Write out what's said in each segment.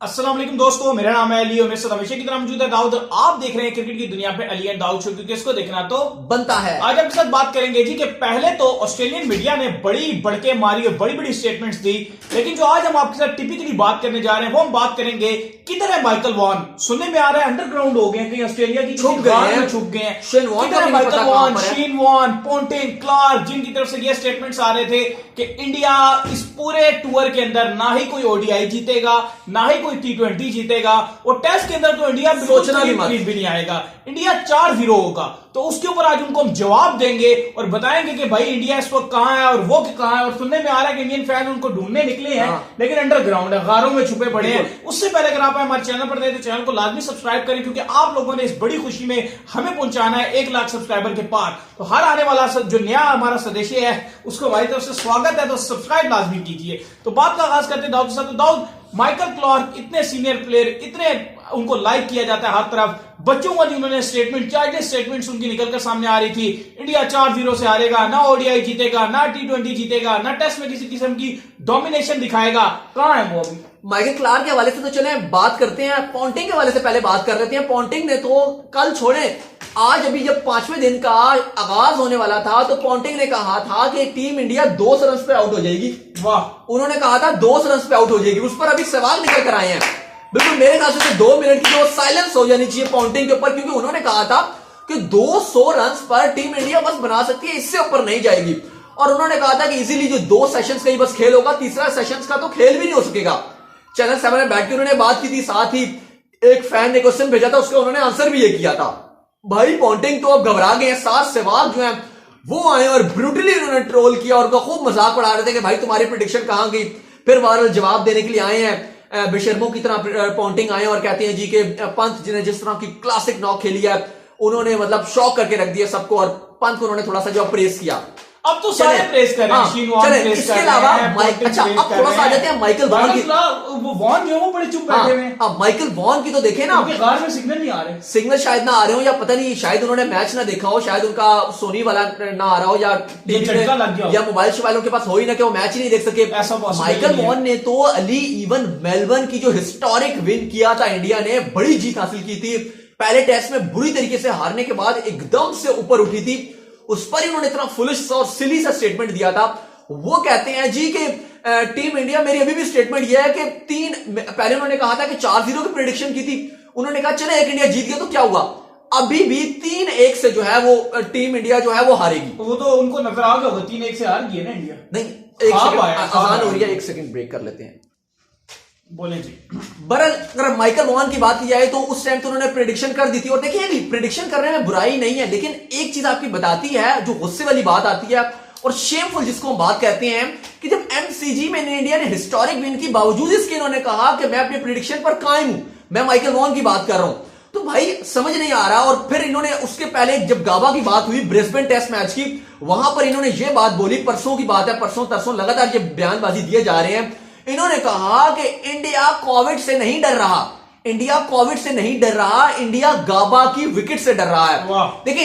अस्सलाम वालेकुम दोस्तों, मेरा नाम है अली और मेरे साथ हमेशा की तरह मौजूद है दाऊद। आप देख रहे हैं क्रिकेट की दुनिया पे अली एंड दाऊद शो, क्योंकि इसको देखना तो बनता है। आज आपके साथ बात करेंगे जी कि पहले तो ऑस्ट्रेलियन मीडिया ने बड़ी बढ़के मारी और बड़ी बड़ी स्टेटमेंट्स दी, लेकिन जो आज हम आपके साथ टिपिकली बात करने जा रहे हैं वो हम बात करेंगे किधर है माइकल वॉन। सुनने में आ रहा है अंडरग्राउंड हो गए, कहीं ऑस्ट्रेलिया की छुप गए हैं, छुप गए हैं। शेन वॉन किधर का है भी नहीं माइकल पता वॉन, कहां पर है। शेन वॉन, पोंटिंग, क्लार्क, जिनकी तरफ से ये स्टेटमेंट्स आ रहे थे कि इंडिया इस पूरे टूर के अंदर ना ही कोई ओडीआई जीतेगा, ना ही कोई T20 जीतेगा, और टेस्ट के अंदर तो इंडिया सोचना भी मत। भी नहीं आएगा। इंडिया 4-0 होगा। तो उसके ऊपर आज उनको हम जवाब देंगे और बताएंगे कि भाई इंडिया इस वक्त कहां है और वो कहां है। और सुनने में आ रहा है कि इंडियन फैन उनको ढूंढने निकले हैं, लेकिन अंडरग्राउंड है, गारों में छुपे पड़े हैं। उससे पहले अगर आप हमारे चैनल पर थे तो चैनल को लाजमी सब्सक्राइब करें, क्योंकि आप लोगों ने इस बड़ी खुशी में हमें पहुंचाना है 1 लाख सब्सक्राइबर के पार। तो हर आने वाला जो नया हमारा सदस्य है उसको हमारी तरफ से स्वागत है, तो सब्सक्राइब लाजमी कीजिए। तो बात का आगाज करते हैं दाऊद के साथ। तो दाऊद, माइकल क्लार्क इतने सीनियर प्लेयर, इतने उनको लाइक किया जाता है हर तरफ, बच्चों वाली उन्होंने स्टेटमेंट, चार्टेड स्टेटमेंट्स उनकी निकलकर सामने आ रही थी। इंडिया 4-0 से हारेगा, ना ओडीआई जीतेगा, ना T20 जीतेगा, ना टेस्ट में किसी किस्म की डोमिनेशन दिखाएगा। कहां है वो अभी? माइकल क्लार्क के हवाले से तो चले बात करते हैं, पोंटिंग के हवाले से पहले बात कर लेते हैं। पोंटिंग ने तो कल छोड़े, आज अभी जब 5वें दिन का आगाज होने वाला था तो पोंटिंग ने कहा था कि टीम इंडिया 200 रन पे आउट हो जाएगी। वाह, उन्होंने कहा था 200 रन पे आउट हो जाएगी। उस पर अभी सवाल निकल कर आए हैं। बिल्कुल मेरे ख्याल से 2 मिनट की जो साइलेंस हो जानी चाहिए पोंटिंग के ऊपर, क्योंकि उन्होंने कहा था कि 200 रन पर टीम इंडिया बस बना सकती है, इससे ऊपर नहीं जाएगी। और उन्होंने कहा था कि इजीली जो 2 सेशंस का ही बस खेल होगा, तीसरा सेशंस का तो खेल भी नहीं हो सकेगा। चैनल 7 में बैठ के उन्होंने बात की थी, साथ ही एक फैन ने क्वेश्चन भेजा था, उसका उन्होंने आंसर भी ये किया था। भाई पोंटिंग तो अब घबरा गए हैं। 7 सहवाग जो है वो आए और ब्रूटली उन्होंने ट्रोल किया और खूब मजाक उड़ा रहे थे कि भाई तुम्हारी प्रेडिक्शन कहां गई। फिर बहरहाल जवाब देने के लिए आए हैं, बेशर्मों की तरह पोंटिंग आए और कहते हैं जी कि पंत जिन्हें जिस तरह की क्लासिक नॉक खेली है उन्होंने मतलब शॉक करके रख दिया सबको, और पंत को उन्होंने थोड़ा सा जो प्रेस किया। अब तो सारे प्रेस कर रहे हैं, शीन वॉन प्रेस इसके कर रहे अलावा हैं, अच्छा अब थोड़ा सा आ जाते हैं माइकल वॉन की। वो वॉन जो है वो बड़े चुप बैठे हुए हैं। अब माइकल वॉन की तो देखें ना, उनके गार में सिग्नल नहीं आ रहे। सिग्नल शायद ना आ रहे हो, या पता नहीं शायद उन्होंने मैच ना देखा हो, शायद उनका सोनी वाला ना आ रहा हो, या झटका लग गया हो, या मोबाइल शोबाइल उनके पास हो ही ना कि वो मैच ही नहीं देख सके। ऐसा माइकल वॉन ने तो अली इवन मेलबर्न की जो हिस्टोरिक विन किया था, इंडिया ने बड़ी जीत हासिल की थी, पहले टेस्ट में बुरी तरीके से हारने के बाद एकदम से ऊपर उठी थी, उस पर इन्होंने इतना फुलिश और सिली सा स्टेटमेंट दिया था। वो कहते हैं जी कि टीम इंडिया, मेरी अभी भी स्टेटमेंट यह है कि पहले उन्होंने कहा था कि 4-0 की प्रेडिक्शन की थी, उन्होंने कहा चले 1 इंडिया जीत गया तो क्या हुआ, अभी भी 3-1 से जो है वो टीम इंडिया जो है वो हारेगी। वो तो उनको नजर आ गया होगा, 3-1 से हार गई है ना इंडिया। नहीं, एक सेकंड आसान हो रही है, 1 सेकंड ब्रेक कर लेते हैं। बोले जी। बहरहाल अगर माइकल वॉन की बात की जाए तो उस टाइम तो उन्होंने प्रेडिक्शन कर दी थी, और देखिए प्रेडिक्शन करने में बुराई नहीं है, लेकिन एक चीज आपकी बताती है जो गुस्से वाली बात आती है और शेमफुल जिसको हम बात कहते हैं, कि जब MCG में इंडिया ने हिस्टोरिक विन की, बावजूद इसके इन्होंने कहा कि मैं अपने प्रेडिक्शन पर कायम हूं, मैं माइकल वॉन की बात कर रहा हूं, तो भाई समझ नहीं आ रहा। और फिर इन्होंने उसके पहले जब गाबा की बात हुई ब्रिस्बेन टेस्ट मैच की, वहां पर इन्होंने ये बात बोली, परसों की बात है, परसों तरसों लगातार ये बयानबाजी दिए जा रहे हैं। इन्होंने कहा कि इंडिया कोविड से नहीं डर रहा, इंडिया कोविड से नहीं डर रहा, इंडिया गाबा की विकेट से डर रहा है। देखिए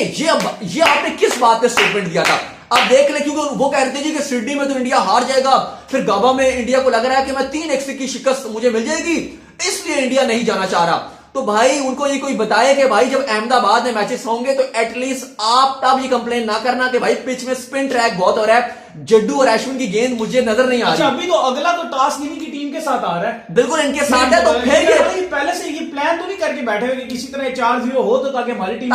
ये आपने किस बात पे स्टेटमेंट दिया था, अब देख ले, क्योंकि वो कह रहे थे जी कि सिडनी में तो इंडिया हार जाएगा, फिर गाबा में इंडिया को लग रहा है कि मैं 3-1 की शिकस्त मुझे मिल जाएगी, इसलिए इंडिया नहीं जाना चाह रहा। तो भाई उनको ये कोई बताए कि भाई जब अहमदाबाद में मैचेस होंगे तो एटलीस्ट आप तब ये कंप्लेन ना करना कि भाई पिच में स्पिन ट्रैक बहुत हो रहा है, जड्डू और अश्विन की गेंद मुझे नजर नहीं आ रही। अच्छा, अभी तो अगला तो टास्क इन्हीं की टीम के साथ आ रहा है। बिल्कुल इनके साथ है, तो फिर ये पहले से ये प्लान तो नहीं करके बैठे हुए कि किसी तरह 4-0 हो तो ताकि हमारी टीम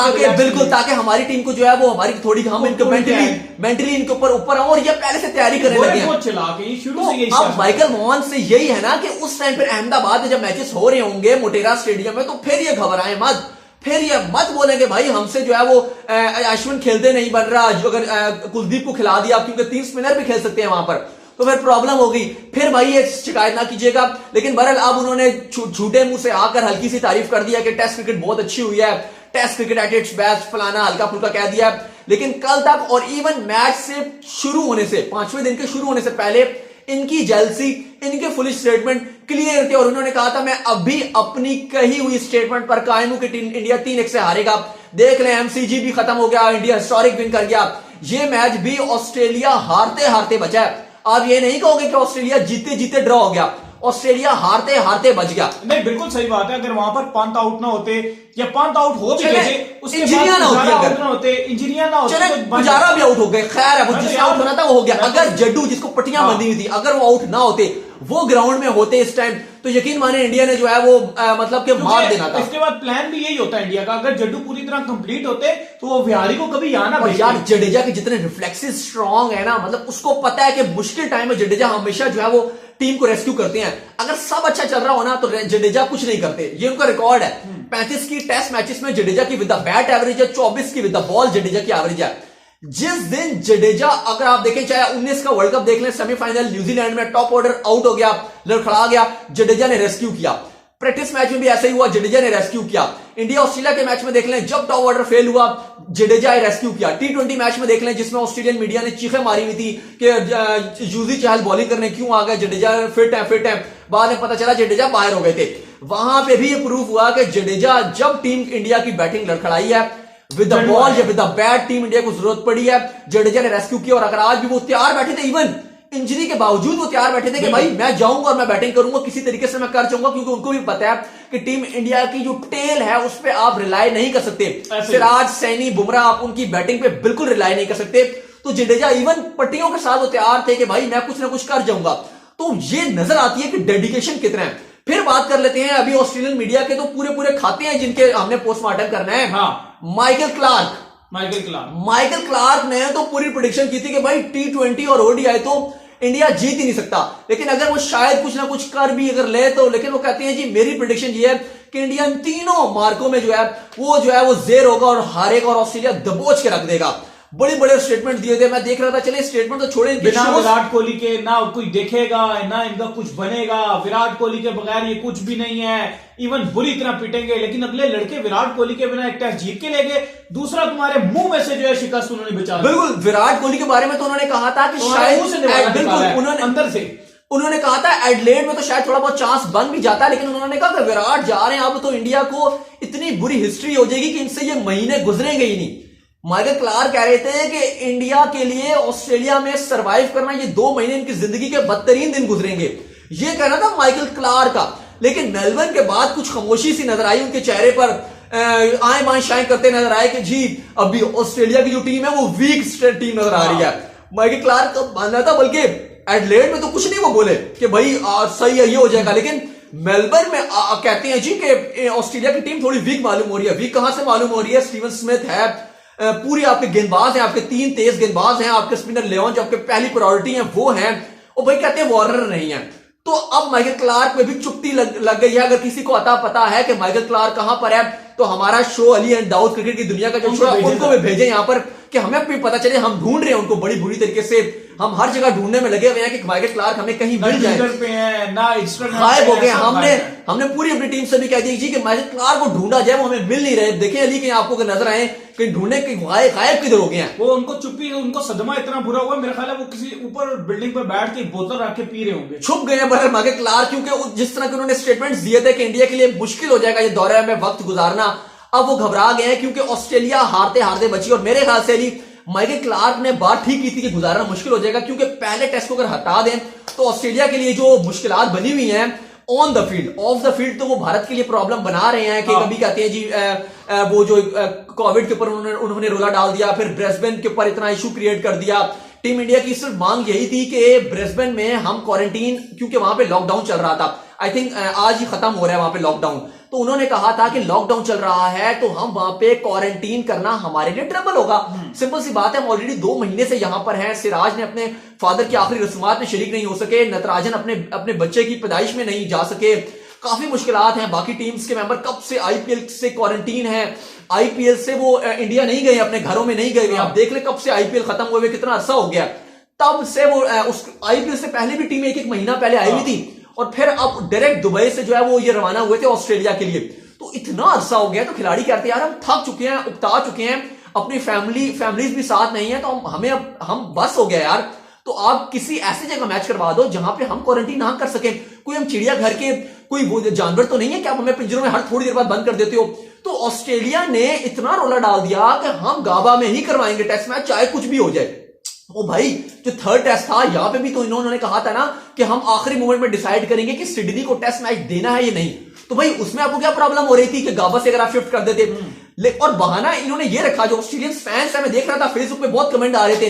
ताकि हमारी टीम को जो है वो हमारी थोड़ी हम इनको मेंटली इनके ऊपर आओ, और ये पहले से तैयारी करने लगे हैं। शुरू से यही अब माइकल वॉन से यही है ना कि उस टाइम पर अहमदाबाद में जब मैचेस हो रहे होंगे मोटेरा स्टेडियम में, तो फिर ये घबराए मत, फिर ये मत बोलेंगे भाई हमसे जो है वो अश्विन खेलते नहीं बन रहा, जो अगर कुलदीप को खिला दिया, क्योंकि 3 स्पिनर भी खेल सकते हैं वहां पर, तो फिर प्रॉब्लम होगी, फिर भाई ये शिकायत ना कीजिएगा। लेकिन बहरहाल अब उन्होंने झूठे मुंह से आकर हल्की सी तारीफ कर दिया कि टेस्ट क्रिकेट बहुत अच्छी हुई है, test cricket at its best, फलाना हल्का फुल्का कह दिया। लेकिन कल तक और इवन मैच से शुरू होने से, 5वें दिन के शुरू होने से पहले इनकी जेलसी, इनके फुलिश स्टेटमेंट क्लियर थे, और उन्होंने कहा था मैं अभी अपनी कही हुई स्टेटमेंट पर कायम हूं कि इंडिया 3-1 से हारेगा। देख लें MCG भी खत्म हो गया, इंडिया हिस्टोरिक विन कर गया, ये मैच भी ऑस्ट्रेलिया हारते हारते बचा है। आप ये नहीं कहोगे कि ऑस्ट्रेलिया जीते जीते ड्रॉ हो गया, ऑस्ट्रेलिया हारते हारते बच गया। नहीं, बिल्कुल सही बात है। अगर वहां पर पंत आउट ना होते या पंत आउट हो भी गए थे, उसके बाद इंजरियां ना होती, आउट ना होते, इंजरियां ना होती, चले तो पुजारा भी आउट हो गए, खैर है, वो जिसका आउट होना था वो हो गया। अगर जड्डू जिसको पट्टियां हाँ। बंधी हुई थी, अगर वो आउट ना होते, वो ग्राउंड में होते इस टाइम, तो यकीन माने इंडिया ने जो है वो मतलब कि मार देना था। इसके बाद प्लान भी यही होता है इंडिया का, अगर जड्डू पूरी तरह कंप्लीट होते तो वो विहारी को कभी यहाँ ना और भेजते। यार जडेजा के जितने रिफ्लेक्सेस स्ट्रांग है ना, मतलब उसको पता है कि मुश्किल टाइम में जडेजा हमेशा जो है वो टीम को रेस्क्यू करते हैं। अगर सब अच्छा चल रहा हो ना तो जडेजा कुछ नहीं करते, ये उनका रिकॉर्ड है। 35 की टेस्ट मैचेस में जडेजा की विद द बैट एवरेज है, 24 की विद द बॉल जडेजा की एवरेज है। जिस दिन जडेजा, अगर आप देखें चाहे 19 का वर्ल्ड कप देख लें, सेमीफाइनल न्यूजीलैंड में टॉप ऑर्डर आउट हो गया, लड़खड़ा गया, जडेजा ने रेस्क्यू किया। प्रैक्टिस मैच में भी ऐसा ही हुआ, जडेजा ने रेस्क्यू किया। इंडिया ऑस्ट्रेलिया के मैच में देख लें, जब टॉप ऑर्डर फेल हुआ, जडेजा ने रेस्क्यू किया। T20 मैच में देख लें जिसमें ऑस्ट्रेलियन मीडिया ने चीखें मारी हुई थी कि यूजी चहल बॉलिंग करने क्यों आ गए, जडेजा फिट है। बाद में पता चला जडेजा बाहर हो गए थे। वहां पे भी ये प्रूफ हुआ कि जडेजा जब टीम इंडिया की बैटिंग लड़खड़ाई है विद द बॉल या with the bat, team India को जरूरत पड़ी है, जडेजा ने रेस्क्यू किया। और अगर आज भी वो तैयार बैठे थे, इवन इंजरी के बावजूद वो तैयार बैठे थे कि भाई मैं जाऊंगा और मैं बैटिंग करूंगा, किसी तरीके से मैं कर जाऊंगा, क्योंकि उनको भी पता है कि टीम इंडिया की जो टेल है उस पर आप रिलाई नहीं कर सकते। सिराज, सैनी, बुमराह, आप उनकी बैटिंग पे बिल्कुल रिलाई नहीं कर सकते। तो जडेजा इवन पट्टियों के साथ वो तैयार थे कि भाई मैं कुछ ना कुछ कर जाऊंगा। तो ये नजर आती है कि डेडिकेशन कितना है। फिर बात कर लेते हैं अभी ऑस्ट्रेलियन मीडिया के, तो पूरे खाते हैं जिनके हमने पोस्टमार्टम करना है। हाँ। माइकल क्लार्क ने तो पूरी प्रेडिक्शन की थी कि भाई T20 और ODI तो इंडिया जीत ही नहीं सकता, लेकिन अगर वो शायद कुछ ना कुछ कर भी अगर ले तो, लेकिन वो कहते हैं जी मेरी प्रेडिक्शन ये है कि इंडिया इन तीनों मार्कों में जो है वो जेर होगा और हारेगा और ऑस्ट्रेलिया दबोच के रख देगा। बड़े बड़े स्टेटमेंट दिए थे, मैं देख रहा था। चले स्टेटमेंट तो छोड़े, बिना विराट कोहली के ना कोई देखेगा ना इनका कुछ बनेगा, विराट कोहली के बगैर ये कुछ भी नहीं है, इवन बुरी तरह पिटेंगे, लेकिन अगले लड़के विराट कोहली के बिना एक टेस्ट जीत के ले गए, दूसरा तुम्हारे मुंह में से जो है शिकस्त उन्होंने बचा। बिल्कुल, विराट कोहली के बारे में तो उन्होंने कहा था कि शायद बिल्कुल अंदर से उन्होंने कहा था एडलेड में तो शायद थोड़ा बहुत चांस बन भी जाता है, लेकिन उन्होंने कहा कि विराट जा रहे हैं अब तो इंडिया को इतनी बुरी हिस्ट्री हो जाएगी कि इनसे ये महीने गुजरेंगे ही नहीं। माइकल क्लार्क कह रहे थे कि इंडिया के लिए ऑस्ट्रेलिया में सरवाइव करना, ये 2 महीने इनकी जिंदगी के बदतरीन दिन गुजरेंगे, ये कहना था माइकल क्लार्क का। लेकिन मेलबर्न के बाद कुछ खामोशी सी नजर आई उनके चेहरे पर, आए बाएं शाएं करते नजर आए कि जी अभी ऑस्ट्रेलिया की जो टीम है वो वीक टीम नजर आ रही है। माइकल क्लार्क तो मानना था, बल्कि एडलेड में तो कुछ नहीं वो बोले कि भाई सही है ये हो जाएगा, लेकिन मेलबर्न में कहते हैं जी कि ऑस्ट्रेलिया की टीम थोड़ी वीक मालूम हो रही है। वीक कहां से मालूम हो रही है? स्टीवन स्मिथ है, पूरी आपके गेंदबाज हैं, आपके 3 तेज गेंदबाज हैं, आपके स्पिनर लेवन जो आपके पहली प्रायोरिटी हैं वो हैं, और भाई कहते हैं वार्नर नहीं है। तो अब माइकल क्लार्क में भी चुप्पी लग गई है। अगर किसी को अता पता है कि माइकल क्लार्क कहां पर है तो हमारा show Ali and Dawood cricket की दुनिया का जो शो है उनको भी भेजें यहां पर, कि हमें भी पता चले। हम ढूंढ रहे हैं उनको बड़ी बुरी तरीके से, हम हर जगह ढूंढने में लगे हुए हैं कि माइकल क्लार्क हमें कहीं मिल जाए। गायब हो गए। हमने पूरी अपनी टीम से भी कह दिया जी कि माइकल क्लार्क को ढूंढा जाए, वो हमें मिल नहीं रहे। देखें अली कहीं आपको नजर आए कहीं ढूंढने के गायब किधर हो गए हैं। वो उनको चुप्पी, उनको सदमा इतना बुरा हुआ, मेरा ख्याल है वो किसी ऊपर बिल्डिंग पर बैठ के बोतल रख के पी रहे होंगे, छुप गए हैं बहर माइकल क्लार्क, क्योंकि जिस तरह के उन्होंने स्टेटमेंट्स दिए थे कि इंडिया के लिए मुश्किल हो जाएगा ये दौरे में वक्त गुजारना, अब वो घबरा गए हैं क्योंकि ऑस्ट्रेलिया हारते हारते बची। और मेरे ख्याल से अली माइकल क्लार्क ने बात ठीक की थी कि गुजारना मुश्किल हो जाएगा, क्योंकि पहले टेस्ट को अगर हटा दें तो ऑस्ट्रेलिया के लिए जो मुश्किलात बनी हुई हैं on the field, of the field तो वो भारत के लिए प्रॉब्लम बना रहे हैं। कि कभी कहते हैं जी वो जो कोविड के ऊपर उन्होंने रोला डाल दिया, फिर ब्रिस्बेन के ऊपर इतना इशू क्रिएट कर दिया। टीम इंडिया की सिर्फ मांग यही थी कि ब्रिस्बेन में हम क्वारंटीन, क्योंकि वहां पे लॉकडाउन चल रहा था, आई थिंक आज ही खत्म हो रहा है वहां पे लॉकडाउन, तो उन्होंने कहा था कि लॉकडाउन चल रहा है तो हम वहां पे क्वारंटीन करना हमारे लिए ट्रबल होगा। सिंपल सी बात है, हम ऑलरेडी 2 महीने से यहां पर हैं। सिराज ने अपने फादर की आखिरी रस्मात में शरीक नहीं हो सके, नटराजन अपने बच्चे की पैदाइश में नहीं जा सके, काफी मुश्किलात हैं। बाकी टीम्स के मेंबर कब से आईपीएल से क्वारंटीन है, आईपीएल से वो इंडिया नहीं गए, अपने घरों में नहीं गए। आप देख ले कब से आईपीएल खत्म हुए कितना अरसा हो गया, तब से वो उस आईपीएल से पहले भी टीम 1 महीना पहले आई हुई थी, और फिर अब डायरेक्ट दुबई से जो है वो ये रवाना हुए थे ऑस्ट्रेलिया के लिए। तो इतना अरसा हो गया, तो खिलाड़ी कहते हैं यार हम थक चुके हैं, उकता चुके हैं, अपनी फैमिलीज भी साथ नहीं है, तो हम बस हो गया यार। तो आप किसी ऐसी जगह मैच करवा दो जहां पे हम क्वारंटीन ना कर सके। कोई हम चिड़ियाघर के कोई वो जानवर तो नहीं है कि आप हमें पिंजरों में हर थोड़ी देर बाद बंद कर देते हो। तो ऑस्ट्रेलिया ने इतना रोला डाल दिया कि हम गाबा में ही करवाएंगे टेस्ट मैच, चाहे कुछ भी हो जाए। ओ भाई, जो थर्ड टेस्ट था यहां पे भी तो इन्होंने कहा था ना कि हम आखिरी मोमेंट में डिसाइड करेंगे कि सिडनी को टेस्ट मैच देना है या नहीं। तो भाई उसमें आपको क्या प्रॉब्लम हो रही थी कि गाबा से अगर आप शिफ्ट कर देते। और बहाना इन्होंने ये रखा, जो ऑस्ट्रेलियन फैंस है, मैं देख रहा था फेसबुक पे बहुत कमेंट आ रहे थे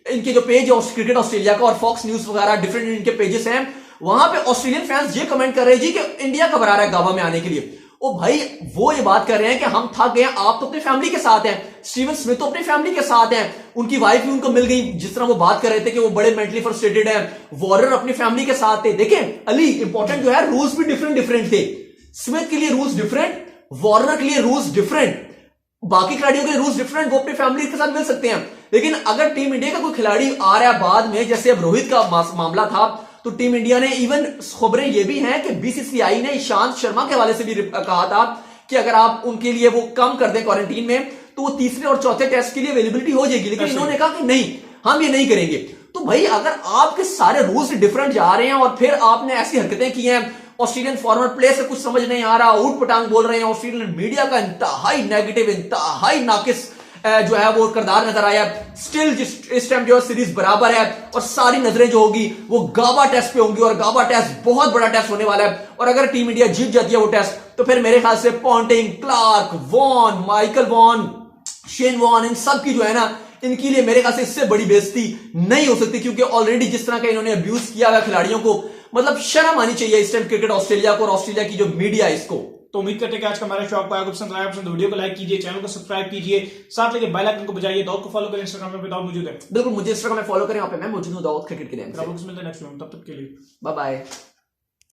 इनके जो पेज है क्रिकेट ऑस्ट्रेलिया का और फॉक्स न्यूज वगैरह डिफरेंट इनके पेजेस हैं, वहां पे ऑस्ट्रेलियन फैंस ये कमेंट कर रहे हैं जी कि इंडिया घबरा रहा है गाबा में आने के लिए। ओ भाई, वो ये बात कर रहे हैं कि हम थक गए, आप तो अपनी फैमिली के साथ हैं, स्टीवन स्मिथ तो अपनी फैमिली के साथ हैं, उनकी वाइफ भी उनको मिल गई, जिस तरह वो बात कर रहे थे कि वो बड़े मेंटली फ्रस्ट्रेटेड है, वॉर्नर अपनी फैमिली के साथ थे। देखें अली, इंपॉर्टेंट जो है, रूल्स भी डिफरेंट थे। स्मिथ के लिए रूल्स डिफरेंट, वॉर्नर के लिए रूल्स डिफरेंट, बाकी खिलाड़ियों के रूल्स डिफरेंट, वो अपनी फैमिली के साथ मिल सकते हैं। लेकिन अगर टीम इंडिया का कोई खिलाड़ी आ रहा है बाद में, जैसे अब रोहित का मामला था, तो टीम इंडिया ने इवन खबरें ये भी हैं कि बीसीसीआई ने ईशांत शर्मा के हवाले से भी कहा था कि अगर आप उनके लिए वो कम कर दें क्वारंटीन में, तो वो तीसरे और चौथे टेस्ट के लिए अवेलेबिलिटी हो जाएगी। लेकिन इन्होंने कहा कि नहीं, हम ये नहीं करेंगे। तो भाई अगर आपके सारे रूल्स डिफरेंट जा रहे हैं और फिर आपने ऐसी हरकतें की हैं, ऑस्ट्रेलियन फॉर्मर प्लेयर से कुछ समझ नहीं आ रहा, ऊट पटांग बोल रहे हैं, ऑस्ट्रेलियन मीडिया का इंतहाई नेगेटिव, इंतहाई नाकिस जो है वो किरदार नजर आया। स्टिल इस टाइम जो है सीरीज बराबर है और सारी नजरें जो होगी वो गाबा टेस्ट पे होंगी और गाबा टेस्ट बहुत बड़ा टेस्ट होने वाला है। और अगर टीम इंडिया जीत जाती है वो टेस्ट, तो फिर मेरे ख्याल से Ponting, Clarke, Vaughan, Michael Vaughan, Shane Warne, इन सब की जो है ना, इनके लिए मेरे ख्याल से इससे बड़ी बेइज्जती नहीं हो सकती, क्योंकि ऑलरेडी जिस तरह का इन्होंने अब्यूज किया है खिलाड़ियों को, मतलब शर्म आनी चाहिए इस टाइम क्रिकेट ऑस्ट्रेलिया को और ऑस्ट्रेलिया की जो मीडिया है इसको। तो उम्मीद करते हैं कि आज का हमारा शो आपको आया, पसंद आया, पसंद वीडियो को लाइक कीजिए, चैनल को सब्सक्राइब कीजिए, साथ लेके बेल आइकन को बजाइए, दाऊद को फॉलो करें, इंस्टाग्राम पे दाऊद मौजूद है। बिल्कुल, मुझे इंस्टाग्राम में फॉलो करें, वहां पे मैं मौजूद हूं, दाऊद क्रिकेट के लिए। मिलते हैं नेक्स्ट वीडियो में, तब तक के लिए बाय बाय।